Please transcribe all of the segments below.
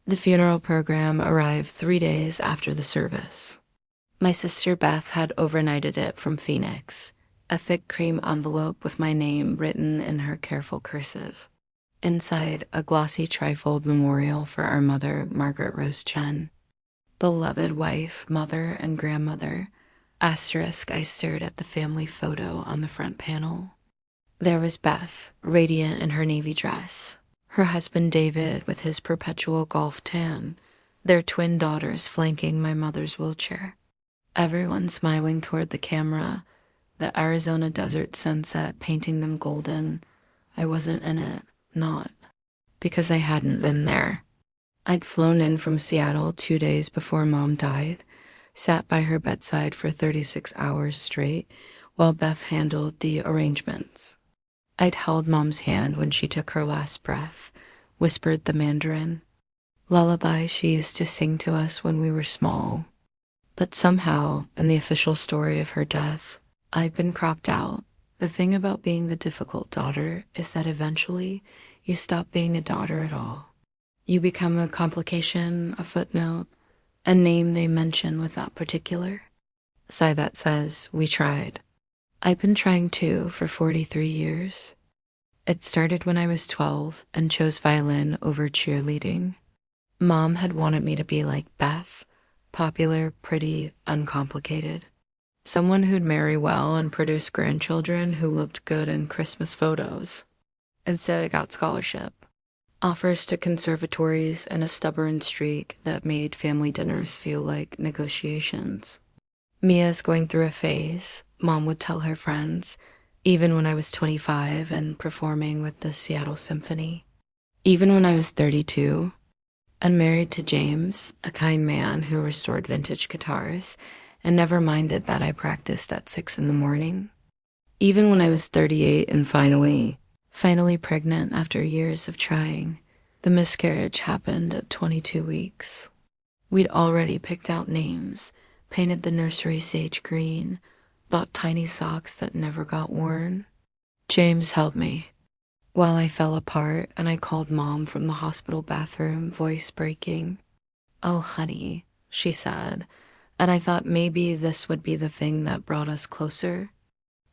The funeral program arrived 3 days after the service. My sister Beth had overnighted it from Phoenix, a thick cream envelope with my name written in her careful cursive. Inside, a glossy trifold memorial for our mother, Margaret Rose Chen. Beloved wife, mother, and grandmother. Asterisk, I stared at the family photo on the front panel. There was Beth, radiant in her navy dress. Her husband David with his perpetual golf tan. Their twin daughters flanking my mother's wheelchair. Everyone smiling toward the camera, the Arizona desert sunset painting them golden. I wasn't in it, not. Because I hadn't been there. I'd flown in from Seattle 2 days before Mom died, sat by her bedside for 36 hours straight while Beth handled the arrangements. I'd held Mom's hand when she took her last breath, whispered the Mandarin, lullaby she used to sing to us when we were small. But somehow, in the official story of her death, I've been cropped out. The thing about being the difficult daughter is that eventually you stop being a daughter at all. You become a complication, a footnote, a name they mention without particular. Sigh that says, we tried. I've been trying too for 43 years. It started when I was 12 and chose violin over cheerleading. Mom had wanted me to be like Beth, popular, pretty, uncomplicated. Someone who'd marry well and produce grandchildren who looked good in Christmas photos. Instead, I got scholarship, offers to conservatories, and a stubborn streak that made family dinners feel like negotiations. Mia's going through a phase, Mom would tell her friends, even when I was 25 and performing with the Seattle Symphony. Even when I was 32, and married to James, a kind man who restored vintage guitars, and never minded that I practiced at 6 a.m. Even when I was 38 and finally pregnant after years of trying, the miscarriage happened at 22 weeks. We'd already picked out names, painted the nursery sage green, bought tiny socks that never got worn. James helped me. While I fell apart and I called Mom from the hospital bathroom, voice breaking. Oh, honey, she said, and I thought maybe this would be the thing that brought us closer.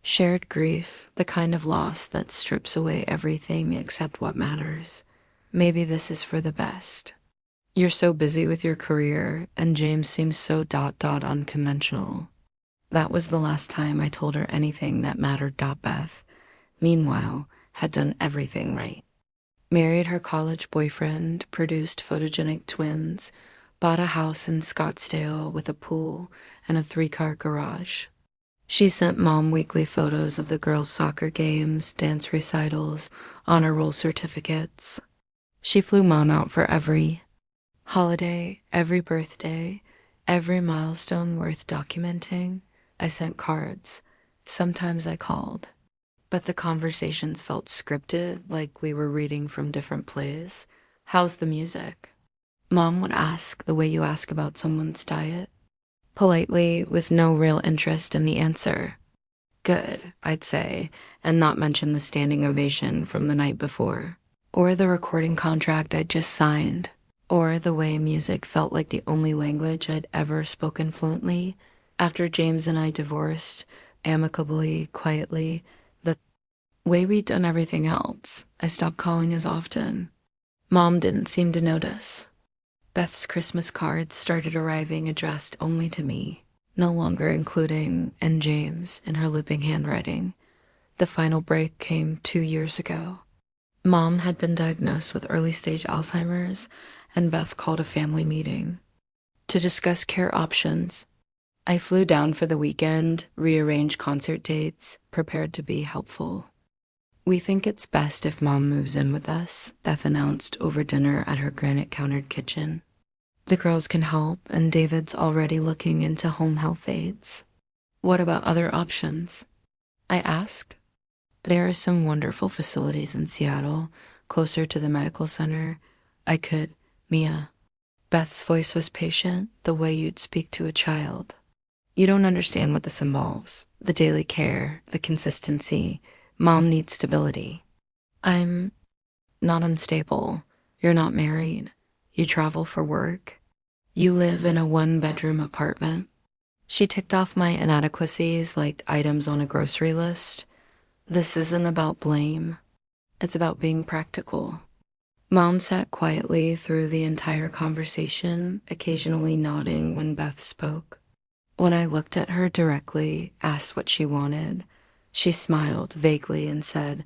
Shared grief, the kind of loss that strips away everything except what matters. Maybe this is for the best. You're so busy with your career, and James seems so unconventional. That was the last time I told her anything that mattered. Beth, meanwhile, had done everything right. Married her college boyfriend, produced photogenic twins, bought a house in Scottsdale with a pool and a 3-car garage. She sent Mom weekly photos of the girls' soccer games, dance recitals, honor roll certificates. She flew Mom out for every holiday, every birthday, every milestone worth documenting. I sent cards. Sometimes I called. But the conversations felt scripted, like we were reading from different plays. How's the music? Mom would ask the way you ask about someone's diet. Politely, with no real interest in the answer. Good, I'd say, and not mention the standing ovation from the night before. Or the recording contract I'd just signed. Or the way music felt like the only language I'd ever spoken fluently. After James and I divorced, amicably, quietly, the way we'd done everything else, I stopped calling as often. Mom didn't seem to notice. Beth's Christmas cards started arriving addressed only to me, no longer including "and James" in her looping handwriting. The final break came 2 years ago. Mom had been diagnosed with early-stage Alzheimer's, and Beth called a family meeting to discuss care options. I flew down for the weekend, rearranged concert dates, prepared to be helpful. We think it's best if Mom moves in with us, Beth announced over dinner at her granite-countered kitchen. The girls can help, and David's already looking into home health aides. What about other options? I asked. There are some wonderful facilities in Seattle, closer to the medical center. Mia. Beth's voice was patient, the way you'd speak to a child. You don't understand what this involves. The daily care, the consistency. Mom needs stability. I'm not unstable. You're not married. You travel for work. You live in a one-bedroom apartment. She ticked off my inadequacies like items on a grocery list. This isn't about blame. It's about being practical. Mom sat quietly through the entire conversation, occasionally nodding when Beth spoke. When I looked at her directly, asked what she wanted, she smiled vaguely and said,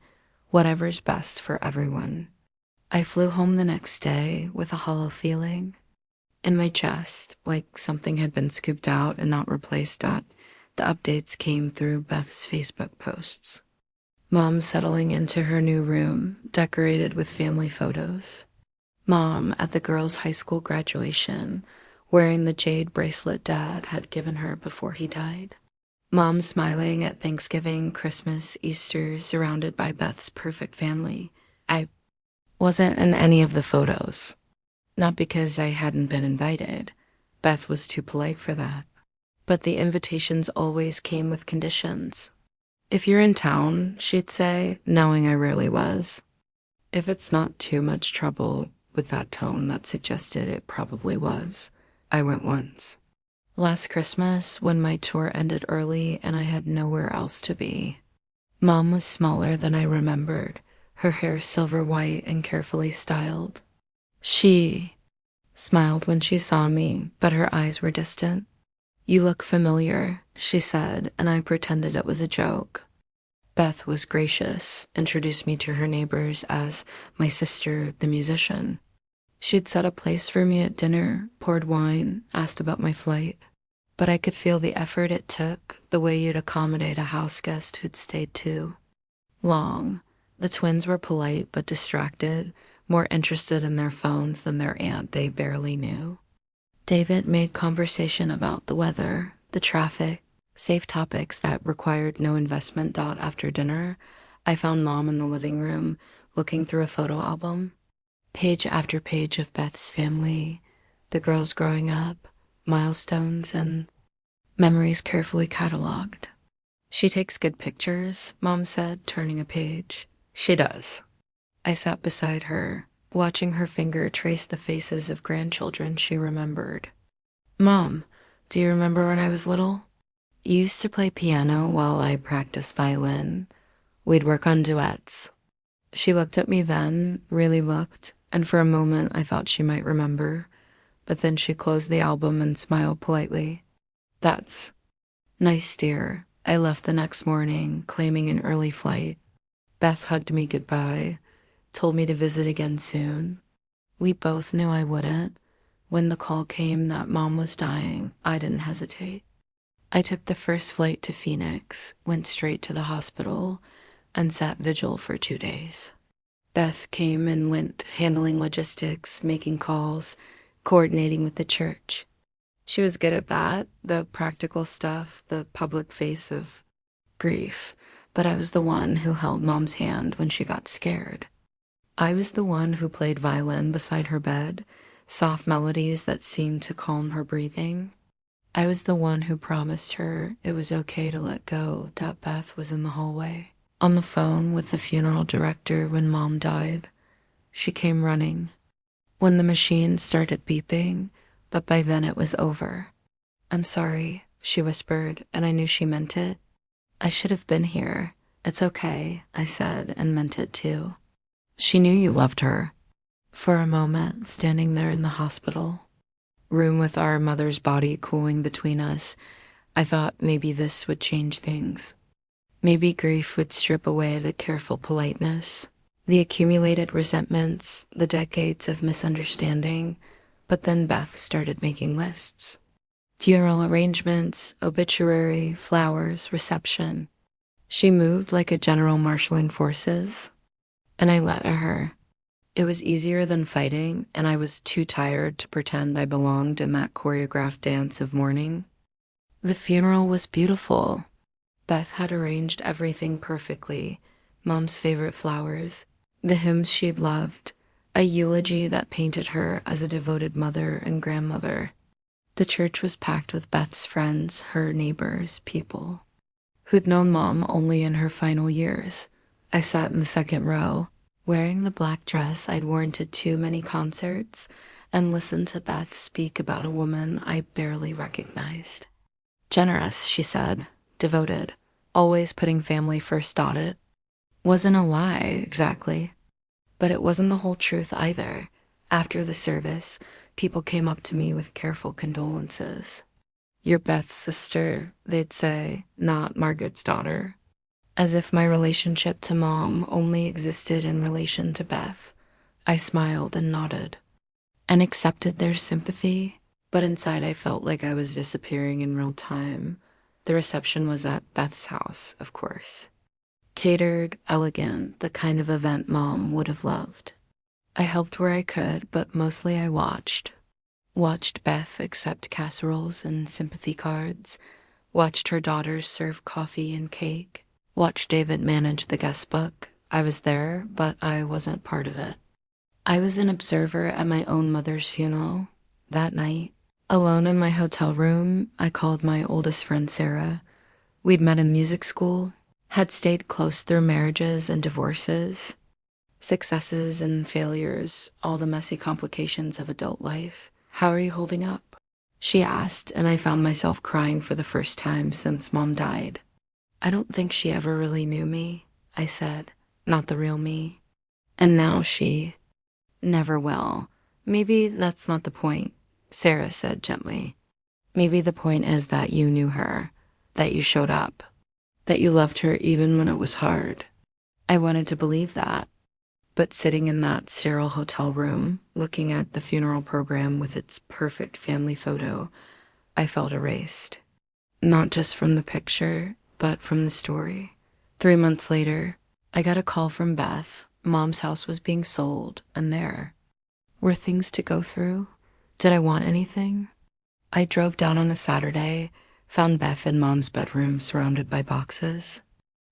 "Whatever's best for everyone." I flew home the next day with a hollow feeling in my chest, like something had been scooped out and not replaced. The updates came through Beth's Facebook posts. Mom settling into her new room, decorated with family photos. Mom at the girls' high school graduation, wearing the jade bracelet Dad had given her before he died. Mom smiling at Thanksgiving, Christmas, Easter, surrounded by Beth's perfect family. I wasn't in any of the photos. Not because I hadn't been invited. Beth was too polite for that. But the invitations always came with conditions. "If you're in town," she'd say, knowing I rarely was. If it's not too much trouble, with that tone that suggested it probably was. I went once. Last Christmas, when my tour ended early and I had nowhere else to be. Mom was smaller than I remembered, her hair silver white and carefully styled. She smiled when she saw me, but her eyes were distant. "You look familiar," she said, and I pretended it was a joke. Beth was gracious, introduced me to her neighbors as my sister, the musician. She'd set a place for me at dinner, poured wine, asked about my flight. But I could feel the effort it took, the way you'd accommodate a house guest who'd stayed too long. The twins were polite but distracted, more interested in their phones than their aunt they barely knew. David made conversation about the weather, the traffic, safe topics that required no investment. After dinner, I found Mom in the living room, looking through a photo album. Page after page of Beth's family, the girls growing up, milestones, and memories carefully cataloged. "She takes good pictures," Mom said, turning a page. "She does." I sat beside her, watching her finger trace the faces of grandchildren she remembered. "Mom, do you remember when I was little? You used to play piano while I practiced violin. We'd work on duets." She looked at me then, really looked, and for a moment I thought she might remember, but then she closed the album and smiled politely. "That's nice, dear." I left the next morning, claiming an early flight. Beth hugged me goodbye, told me to visit again soon. We both knew I wouldn't. When the call came that Mom was dying, I didn't hesitate. I took the first flight to Phoenix, went straight to the hospital, and sat vigil for 2 days. Beth came and went, handling logistics, making calls, coordinating with the church. She was good at that, the practical stuff, the public face of grief, but I was the one who held Mom's hand when she got scared. I was the one who played violin beside her bed, soft melodies that seemed to calm her breathing. I was the one who promised her it was okay to let go. Beth was in the hallway, on the phone with the funeral director when Mom died. She came running. When the machine started beeping, but by then it was over. "I'm sorry," she whispered, and I knew she meant it. "I should have been here. It's okay," I said, and meant it too. "She knew you loved her." For a moment, standing there in the hospital room with our mother's body cooling between us, I thought maybe this would change things. Maybe grief would strip away the careful politeness, the accumulated resentments, the decades of misunderstanding. But then Beth started making lists. Funeral arrangements, obituary, flowers, reception. She moved like a general marshaling forces, and I let her. It was easier than fighting, and I was too tired to pretend I belonged in that choreographed dance of mourning. The funeral was beautiful. Beth had arranged everything perfectly. Mom's favorite flowers, the hymns she'd loved, a eulogy that painted her as a devoted mother and grandmother. The church was packed with Beth's friends, her neighbors, people who'd known Mom only in her final years. I sat in the second row, wearing the black dress I'd worn to too many concerts and listened to Beth speak about a woman I barely recognized. Generous, she said, devoted, always putting family first. It wasn't a lie, exactly, but it wasn't the whole truth either. After the service, people came up to me with careful condolences. "You're Beth's sister," they'd say, "not Margaret's daughter." As if my relationship to Mom only existed in relation to Beth. I smiled and nodded and accepted their sympathy, but inside I felt like I was disappearing in real time. The reception was at Beth's house, of course. Catered, elegant, the kind of event Mom would have loved. I helped where I could, but mostly I watched. Watched Beth accept casseroles and sympathy cards. Watched her daughters serve coffee and cake. Watched David manage the guest book. I was there, but I wasn't part of it. I was an observer at my own mother's funeral. That night, alone in my hotel room, I called my oldest friend Sarah. We'd met in music school, had stayed close through marriages and divorces, successes and failures, all the messy complications of adult life. "How are you holding up?" she asked, and I found myself crying for the first time since Mom died. "I don't think she ever really knew me," I said, "not the real me. And now she never will." "Maybe that's not the point," Sarah said gently. "Maybe the point is that you knew her, that you showed up, that you loved her even when it was hard." I wanted to believe that, but sitting in that sterile hotel room, looking at the funeral program with its perfect family photo, I felt erased. Not just from the picture, but from the story. 3 months later, I got a call from Beth. Mom's house was being sold, and there were things to go through. Did I want anything? I drove down on a Saturday, found Beth in Mom's bedroom surrounded by boxes.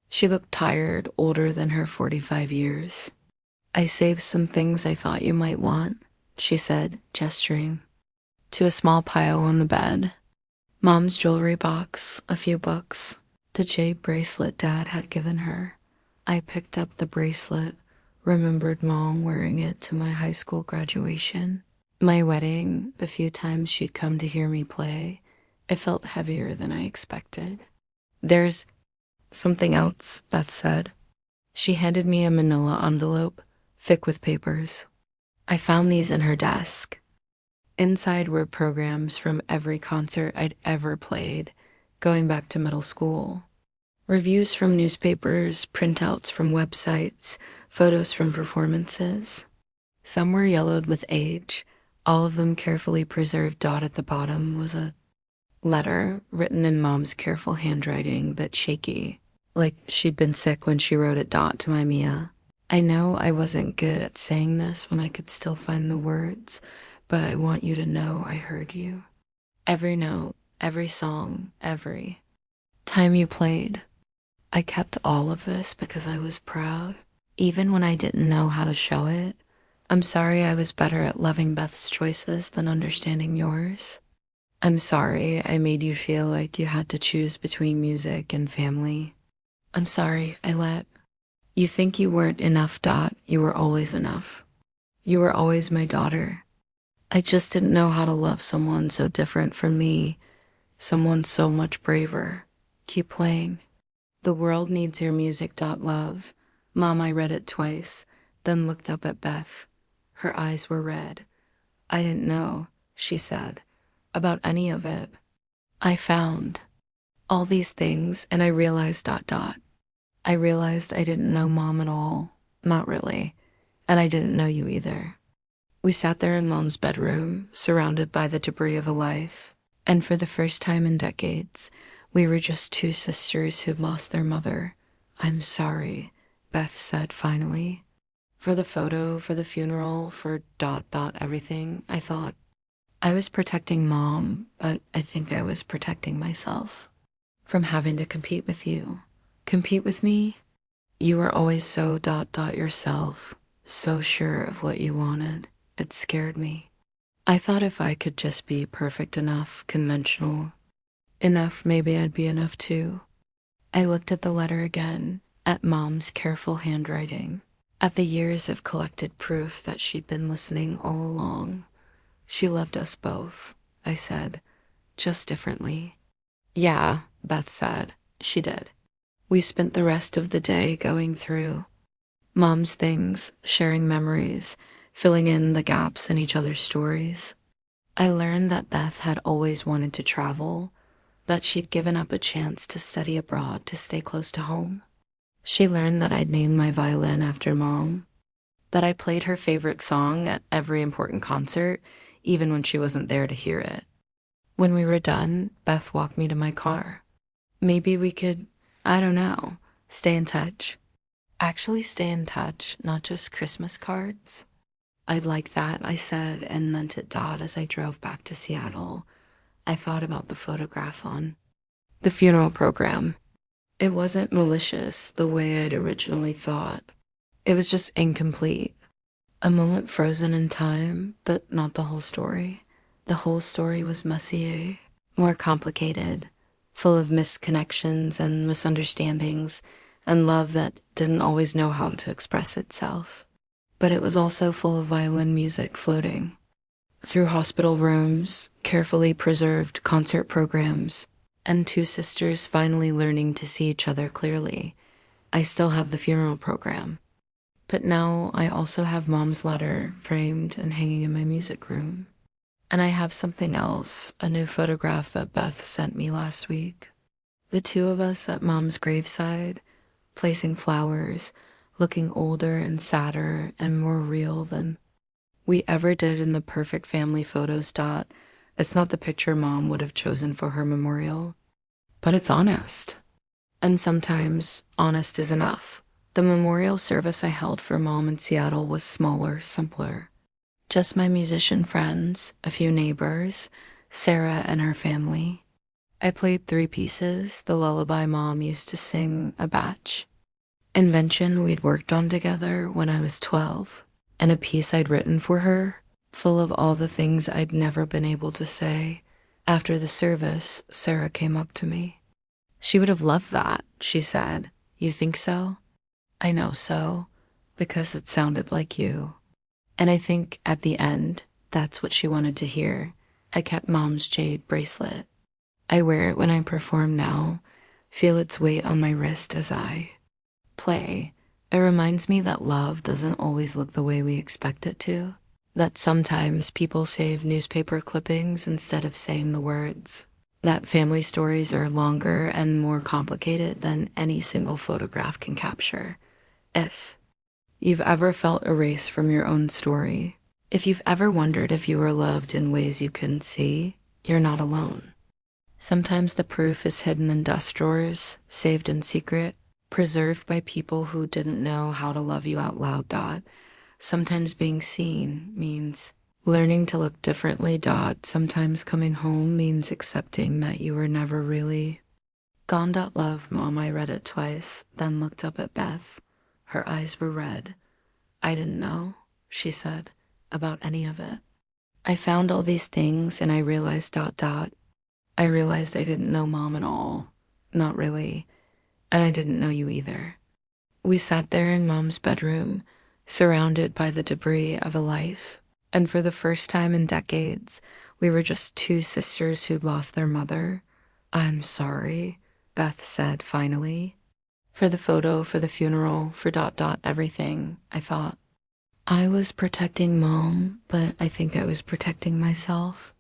She looked tired, older than her 45 years. "I saved some things I thought you might want," she said, gesturing to a small pile on the bed. Mom's jewelry box, a few books, the jade bracelet Dad had given her. I picked up the bracelet, remembered Mom wearing it to my high school graduation, my wedding, the few times she'd come to hear me play. It felt heavier than I expected. "There's something else," Beth said. She handed me a manila envelope, thick with papers. I found these in her desk. Inside were programs from every concert I'd ever played, going back to middle school. Reviews from newspapers, printouts from websites, photos from performances. Some were yellowed with age, all of them carefully preserved. At the bottom was a letter written in Mom's careful handwriting, but shaky, like she'd been sick when she wrote it. To my Mia. I know I wasn't good at saying this when I could still find the words, but I want you to know I heard you. Every note, every song, every time you played. I kept all of this because I was proud, even when I didn't know how to show it. I'm sorry I was better at loving Beth's choices than understanding yours. I'm sorry I made you feel like you had to choose between music and family. I'm sorry I let you think you weren't enough. You were always enough. You were always my daughter. I just didn't know how to love someone so different from me, someone so much braver. Keep playing. The world needs your music. Love. Mom, I read it twice, then looked up at Beth. Her eyes were red. "I didn't know," she said, "about any of it. I found all these things, and I realized. I realized I didn't know Mom at all. Not really. And I didn't know you either." We sat there in Mom's bedroom, surrounded by the debris of a life, and for the first time in decades, we were just two sisters who'd lost their mother. "I'm sorry," Beth said finally. "For the photo, for the funeral, for everything." I thought I was protecting Mom, but I think I was protecting myself from having to compete with you. Compete with me? You were always so yourself, so sure of what you wanted. It scared me. I thought if I could just be perfect enough, conventional enough, maybe I'd be enough too. I looked at the letter again, at Mom's careful handwriting, at the years of collected proof that she'd been listening all along. She loved us both, I said, just differently. Yeah, Beth said. She did. We spent the rest of the day going through Mom's things, sharing memories, filling in the gaps in each other's stories. I learned that Beth had always wanted to travel, that she'd given up a chance to study abroad to stay close to home. She learned that I'd named my violin after Mom, that I played her favorite song at every important concert, even when she wasn't there to hear it. When we were done, Beth walked me to my car. Maybe we could, I don't know, stay in touch. Actually stay in touch, not just Christmas cards. I'd like that, I said, and meant it. As I drove back to Seattle, I thought about the photograph on the funeral program. It wasn't malicious the way I'd originally thought. It was just incomplete. A moment frozen in time, but not the whole story. The whole story was messier, more complicated, full of misconnections and misunderstandings, and love that didn't always know how to express itself. But it was also full of violin music floating through hospital rooms, carefully preserved concert programs, and two sisters finally learning to see each other clearly. I still have the funeral program, but now I also have Mom's letter framed and hanging in my music room. And I have something else, a new photograph that Beth sent me last week. The two of us at Mom's graveside, placing flowers, looking older and sadder and more real than we ever did in the perfect family photos. It's not the picture Mom would have chosen for her memorial, but it's honest. And sometimes honest is enough. The memorial service I held for Mom in Seattle was smaller, simpler. Just my musician friends, a few neighbors, Sarah and her family. I played 3 pieces, the lullaby Mom used to sing, a batch. Invention we'd worked on together when I was 12, and a piece I'd written for her, full of all the things I'd never been able to say. After the service, Sarah came up to me. She would have loved that, she said. You think so? I know so, because it sounded like you. And I think at the end, that's what she wanted to hear. I kept Mom's jade bracelet. I wear it when I perform now, feel its weight on my wrist as I play. It reminds me that love doesn't always look the way we expect it to, that sometimes people save newspaper clippings instead of saying the words, that family stories are longer and more complicated than any single photograph can capture. If you've ever felt erased from your own story, if you've ever wondered if you were loved in ways you couldn't see, you're not alone. Sometimes the proof is hidden in dust drawers, saved in secret, preserved by people who didn't know how to love you out loud. Sometimes being seen means learning to look differently. Sometimes coming home means accepting that you were never really gone. Love, Mom. I read it twice, then looked up at Beth. Her eyes were red. I didn't know, she said, about any of it. I found all these things and I realized. I realized I didn't know Mom at all. Not really. And I didn't know you either. We sat there in Mom's bedroom, surrounded by the debris of a life. And for the first time in decades, we were just 2 sisters who'd lost their mother. I'm sorry, Beth said finally. For the photo, for the funeral, for everything, I thought. I was protecting Mom, but I think I was protecting myself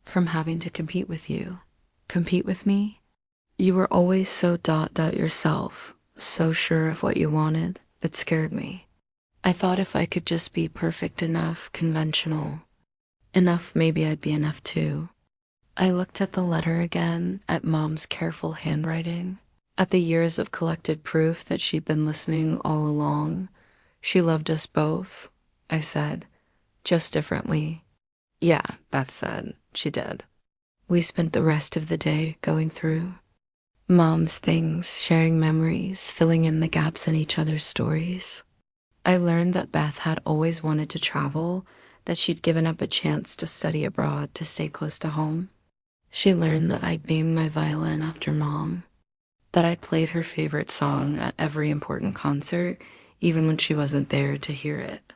from having to compete with you. Compete with me? You were always so yourself, so sure of what you wanted. It scared me. I thought if I could just be perfect enough, conventional enough, maybe I'd be enough too. I looked at the letter again, at Mom's careful handwriting, at the years of collected proof that she'd been listening all along. She loved us both, I said, just differently. Yeah, Beth said. She did. We spent the rest of the day going through Mom's things, sharing memories, filling in the gaps in each other's stories. I learned that Beth had always wanted to travel, that she'd given up a chance to study abroad to stay close to home. She learned that I'd named my violin after Mom, that I'd played her favorite song at every important concert, even when she wasn't there to hear it.